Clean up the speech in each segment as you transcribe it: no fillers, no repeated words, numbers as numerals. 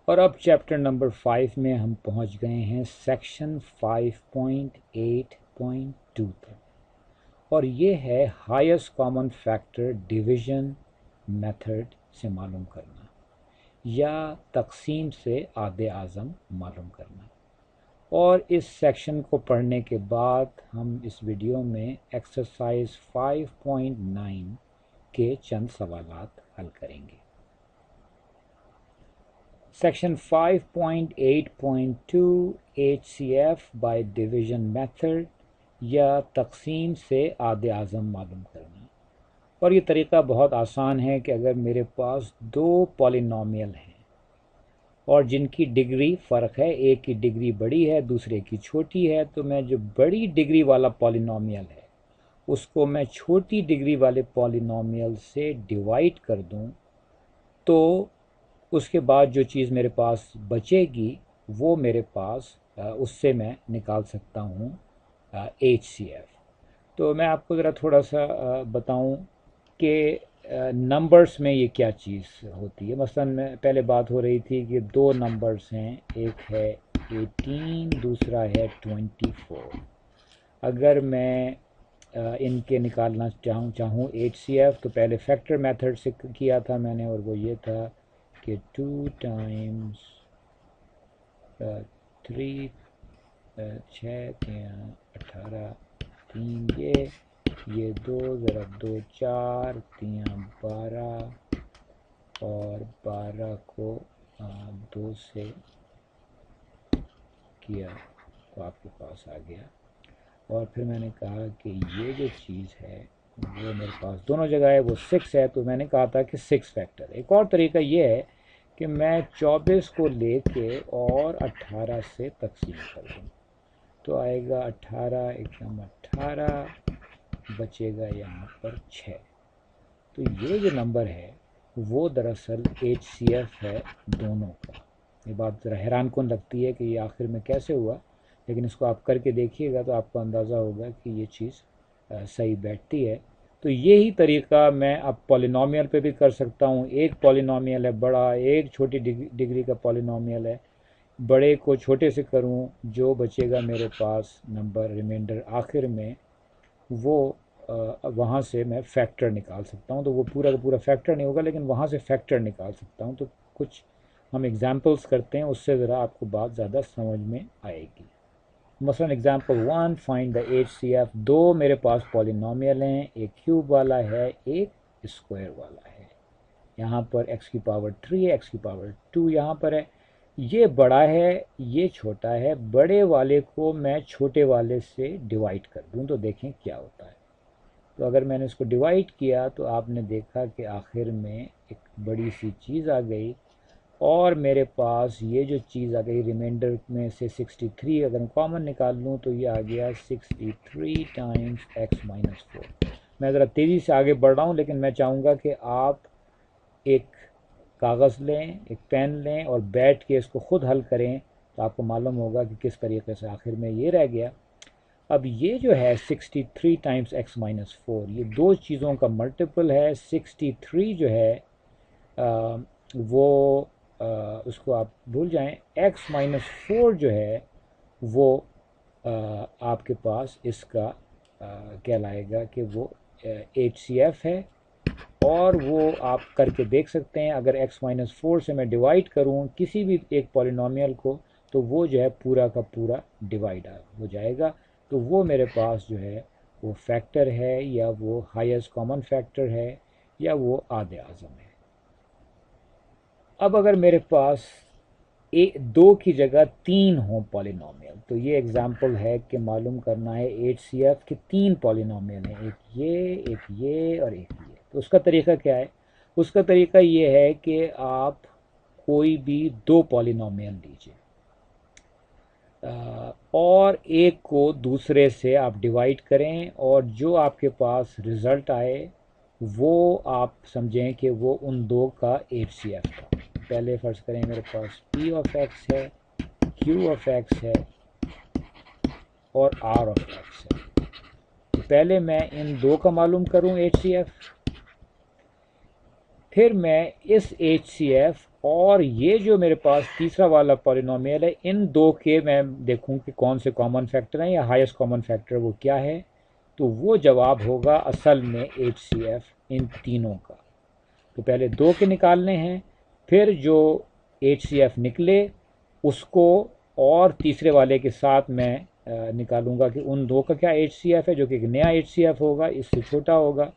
اور اب chapter number 5 میں ہم پہنچ گئے ہیں سیکشن 5.8.2 تک، اور یہ ہے highest common factor division method سے معلوم کرنا یا تقسیم سے آد اعظم معلوم کرنا۔ اور اس سیکشن کو پڑھنے کے بعد ہم اس ویڈیو میں ایکسرسائز 5.9 کے چند سوالات حل کریں گے۔ Section 5.8.2 H C F by division method یا تقسیم سے آد اعظم معلوم کرنا۔ اور یہ طریقہ بہت آسان ہے کہ اگر میرے پاس دو پالینومیل ہیں اور جن کی ڈگری فرق ہے، ایک کی ڈگری بڑی ہے دوسرے کی چھوٹی ہے، تو میں جو بڑی ڈگری والا پالینومیل ہے اس کو میں چھوٹی ڈگری والے پالینومیل سے ڈیوائڈ کر دوں تو اس کے بعد جو چیز میرے پاس بچے گی وہ میرے پاس اس سے میں نکال سکتا ہوں ایچ سی ایف۔ تو میں آپ کو ذرا تھوڑا سا بتاؤں کہ نمبرز میں یہ کیا چیز ہوتی ہے۔ مثلا میں پہلے بات ہو رہی تھی کہ دو نمبرز ہیں، ایک ہے 18 دوسرا ہے 24۔ اگر میں ان کے نکالنا چاہوں ایچ سی ایف تو پہلے فیکٹر میتھڈ سے کیا تھا میں نے، اور وہ یہ تھا کہ 2 ٹائمز 3 6 18 3 یہ 2 ضرب 2 4 3 12 اور 12 کو 2 سے کیا تو آپ کے پاس آ گیا۔ اور پھر میں نے کہا کہ یہ جو چیز ہے وہ میرے پاس دونوں جگہ ہے، وہ 6 ہے، تو میں نے کہا تھا کہ 6 فیکٹر۔ ایک اور طریقہ یہ ہے کہ میں 24 کو لے کے اور 18 سے تقسیم کر دوں تو آئے گا 18 × 18 بچے گا یہاں پر 6۔ تو یہ جو نمبر ہے وہ دراصل ایچ سی ایف ہے دونوں کا۔ یہ بات ذرا حیران کن لگتی ہے کہ یہ آخر میں کیسے ہوا، لیکن اس کو آپ کر کے دیکھیے گا تو آپ کو اندازہ ہوگا کہ یہ چیز صحیح بیٹھتی ہے۔ تو یہی طریقہ میں اب پالینومیل پہ بھی کر سکتا ہوں۔ ایک پالینومیل ہے بڑا، ایک چھوٹی ڈگری کا پالینومیل ہے، بڑے کو چھوٹے سے کروں، جو بچے گا میرے پاس نمبر ریمائنڈر آخر میں وہ وہاں سے میں فیکٹر نکال سکتا ہوں۔ تو وہ پورا کا پورا فیکٹر نہیں ہوگا لیکن وہاں سے فیکٹر نکال سکتا ہوں۔ تو کچھ ہم ایگزامپلس کرتے ہیں، اس سے ذرا آپ کو بات زیادہ سمجھ میں آئے گی۔ مثلا example 1 find the H C F. دو میرے پاس پالینومیل ہیں، ایک کیوب والا ہے ایک اسکوائر والا ہے۔ یہاں پر x کی پاور 3 ہے، x کی پاور 2 یہاں پر ہے۔ یہ بڑا ہے یہ چھوٹا ہے، بڑے والے کو میں چھوٹے والے سے ڈیوائڈ کر دوں تو دیکھیں کیا ہوتا ہے۔ تو اگر میں نے اس کو ڈیوائڈ کیا تو آپ نے دیکھا کہ آخر میں ایک بڑی سی چیز آ گئی، اور میرے پاس یہ جو چیز آ گئی ریمائنڈر میں سے 63 اگر میں کامن نکال لوں تو یہ آ گیا 63 ٹائمز x مائنس 4۔ میں ذرا تیزی سے آگے بڑھ رہا ہوں لیکن میں چاہوں گا کہ آپ ایک کاغذ لیں، ایک پین لیں اور بیٹھ کے اس کو خود حل کریں تو آپ کو معلوم ہوگا کہ کس طریقے سے آخر میں یہ رہ گیا۔ اب یہ جو ہے 63 ٹائمز x مائنس 4 یہ دو چیزوں کا ملٹیپل ہے۔ 63 جو ہے وہ اس کو آپ بھول جائیں، x مائنس 4 جو ہے وہ آپ کے پاس اس کا کہلائے گا کہ وہ ایچ سی ایف ہے، اور وہ آپ کر کے دیکھ سکتے ہیں۔ اگر x مائنس 4 سے میں ڈیوائڈ کروں کسی بھی ایک پالینومیل کو تو وہ جو ہے پورا کا پورا ڈیوائڈ ہو جائے گا، تو وہ میرے پاس جو ہے وہ فیکٹر ہے یا وہ ہائیسٹ کامن فیکٹر ہے یا وہ آد اعظم ہے۔ اب اگر میرے پاس 2 کی جگہ 3 ہوں پالینومیل تو یہ ایگزامپل ہے کہ معلوم کرنا ہے ایچ سی ایف کے 3 پالینومیل ہیں، ایک یہ اور ایک یہ۔ تو اس کا طریقہ کیا ہے؟ اس کا طریقہ یہ ہے کہ آپ کوئی بھی 2 پالینومیل لیجئے اور ایک کو دوسرے سے آپ ڈیوائڈ کریں، اور جو آپ کے پاس رزلٹ آئے وہ آپ سمجھیں کہ وہ ان 2 کا ایچ سی ایف تھا۔ پہلے فرض کریں میرے پاس p آف x ہے، q آف x ہے اور r آف x ہے۔ تو پہلے میں ان 2 کا معلوم کروں ایچ سی ایف، پھر میں اس ایچ سی ایف اور یہ جو میرے پاس تیسرا والا پولینومیل ہے، ان دو کے میں دیکھوں کہ کون سے کامن فیکٹر ہیں یا ہائیسٹ کامن فیکٹر وہ کیا ہے، تو وہ جواب ہوگا اصل میں ایچ سی ایف ان تینوں کا۔ تو پہلے دو کے نکالنے ہیں، پھر جو ایچ سی ایف نکلے اس کو اور تیسرے والے کے ساتھ میں نکالوں گا کہ ان دو کا کیا ایچ سی ایف ہے، جو کہ ایک نیا ایچ سی ایف ہوگا، اس سے چھوٹا ہوگا،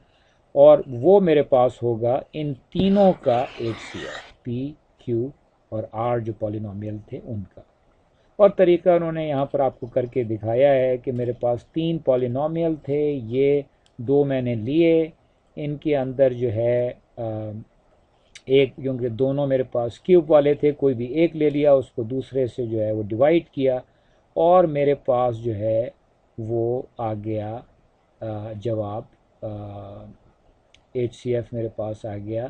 اور وہ میرے پاس ہوگا ان تینوں کا ایچ سی ایف، پی کیو اور آر جو پولینومیل تھے ان کا۔ اور طریقہ انہوں نے یہاں پر آپ کو کر کے دکھایا ہے کہ میرے پاس 3 پولینومیل تھے، یہ 2 میں نے لیے، ان کے اندر جو ہے ایک، کیونکہ دونوں میرے پاس کیوب والے تھے، کوئی بھی ایک لے لیا، اس کو دوسرے سے جو ہے وہ ڈیوائڈ کیا، اور میرے پاس جو ہے وہ آ گیا جواب ایچ سی ایف میرے پاس آ گیا،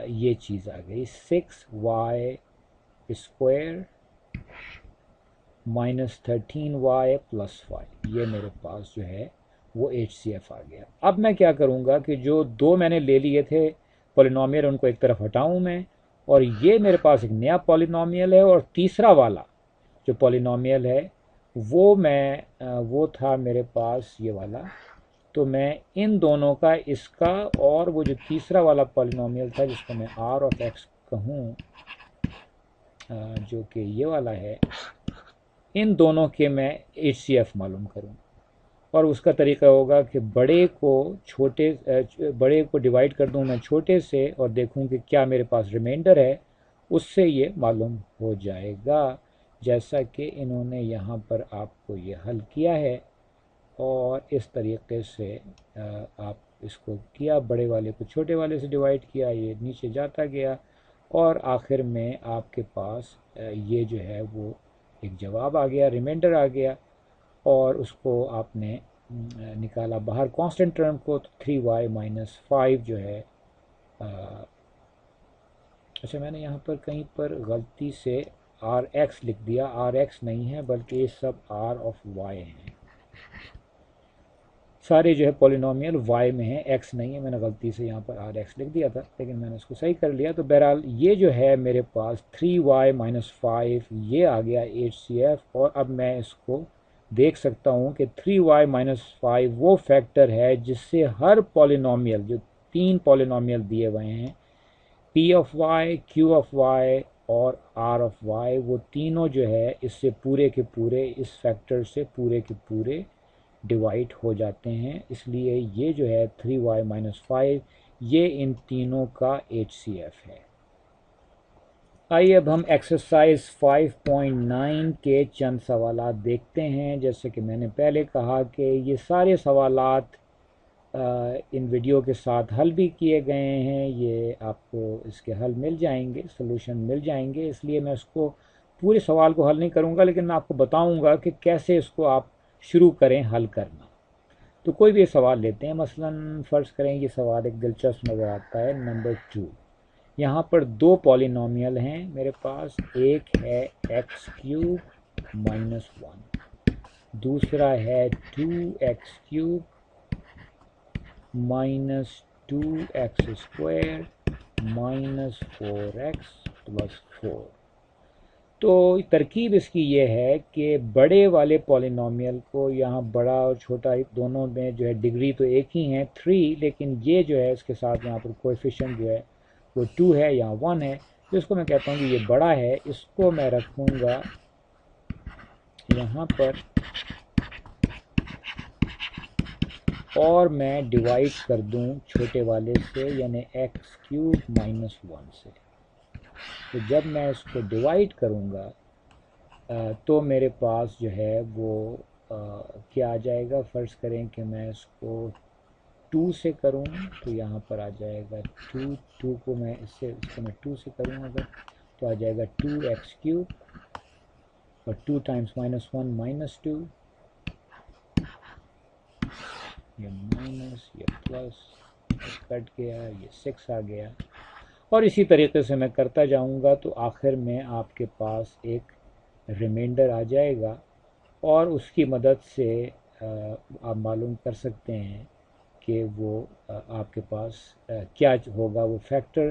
یہ چیز آ گئی 6y اسکوائر -13y + 5، یہ میرے پاس جو ہے وہ ایچ سی ایف آ گیا۔ اب میں کیا کروں گا کہ جو 2 میں نے لے لیے تھے پولینومیل، ان کو ایک طرف ہٹاؤں میں، اور یہ میرے پاس ایک نیا پولینومیل ہے، اور تیسرا والا جو پولینومیل ہے وہ تھا میرے پاس یہ والا، تو میں ان دونوں کا، اس کا اور وہ جو تیسرا والا پولینومیل تھا جس کو میں آر آف ایکس کہوں، جو کہ یہ والا ہے، ان دونوں کے میں ایچ سی ایف معلوم کروں، اور اس کا طریقہ ہوگا کہ بڑے کو ڈیوائڈ کر دوں میں چھوٹے سے، اور دیکھوں کہ کیا میرے پاس ریمائنڈر ہے، اس سے یہ معلوم ہو جائے گا، جیسا کہ انہوں نے یہاں پر آپ کو یہ حل کیا ہے، اور اس طریقے سے آپ اس کو کیا، بڑے والے کو چھوٹے والے سے ڈیوائڈ کیا، یہ نیچے جاتا گیا، اور آخر میں آپ کے پاس یہ جو ہے وہ ایک جواب آ گیا، ریمائنڈر آ گیا، اور اس کو آپ نے نکالا باہر کانسٹنٹ ٹرم کو، تو 3y - 5 جو ہے اچھا میں نے یہاں پر کہیں پر غلطی سے آر ایکس لکھ دیا، آر ایکس نہیں ہے بلکہ یہ سب آر آف وائی ہیں، سارے جو ہے پولینومیل وائی میں ہیں، ایکس نہیں ہے، میں نے غلطی سے یہاں پر آر ایکس لکھ دیا تھا، لیکن میں نے اس کو صحیح کر لیا۔ تو بہرحال یہ جو ہے میرے پاس 3y - 5 یہ آ گیا ایچ سی ایف، اور اب میں اس کو دیکھ سکتا ہوں کہ 3y - 5 وہ فیکٹر ہے جس سے ہر پولینومیل، جو 3 پولینومیل دیے ہوئے ہیں، P of Y, Q of Y اور آر آف وائی، وہ تینوں جو ہے اس سے پورے کے پورے، اس فیکٹر سے پورے کے پورے ڈیوائڈ ہو جاتے ہیں، اس لیے یہ جو ہے 3y - 5 یہ ان تینوں کا ایچ سی ایف ہے۔ آئیے اب ہم ایکسرسائز 5.9 کے چند سوالات دیکھتے ہیں۔ جیسے کہ میں نے پہلے کہا کہ یہ سارے سوالات ان ویڈیو کے ساتھ حل بھی کیے گئے ہیں، یہ آپ کو اس کے حل مل جائیں گے، سلوشن مل جائیں گے، اس لیے میں اس کو پورے سوال کو حل نہیں کروں گا، لیکن میں آپ کو بتاؤں گا کہ کیسے اس کو آپ شروع کریں حل کرنا۔ تو کوئی بھی سوال لیتے ہیں، مثلا فرض کریں یہ سوال ایک دلچسپ نظر آتا ہے، نمبر 2، یہاں پر 2 پولینومیل ہیں میرے پاس، ایک ہے x³ - 1، دوسرا ہے 2x³ - 2x² - 4x + 4۔ تو ترکیب اس کی یہ ہے کہ بڑے والے پولینومیل کو، یہاں بڑا اور چھوٹا دونوں میں جو ہے ڈگری تو ایک ہی ہیں 3، لیکن یہ جو ہے اس کے ساتھ یہاں پر کویفیشنٹ جو ہے وہ 2 ہے، یہاں 1 ہے، تو اس کو میں کہتا ہوں کہ یہ بڑا ہے، اس کو میں رکھوں گا یہاں پر، اور میں ڈیوائڈ کر دوں چھوٹے والے سے، یعنی x³ - 1 سے۔ تو جب میں اس کو ڈیوائڈ کروں گا تو میرے پاس جو ہے وہ کیا آ جائے گا، فرض کریں کہ میں اس کو 2 سے کروں تو یہاں پر آ جائے گا 2 کو میں اس کو میں 2 سے کروں اگر تو آ جائے گا 2x³ اور 2 ٹائمس -1 - 2، یہ مائنس، یہ پلس، یہ کٹ گیا، یہ 6 آ گیا، اور اسی طریقے سے میں کرتا جاؤں گا، تو آخر میں آپ کے پاس ایک ریمائنڈر آ جائے گا، اور اس کی مدد سے آپ معلوم کر سکتے ہیں کہ وہ آپ کے پاس کیا ہوگا وہ factor,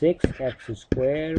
6x²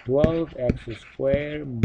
12x²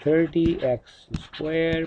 30x²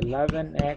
11x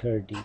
30,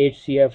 HCF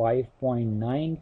5.9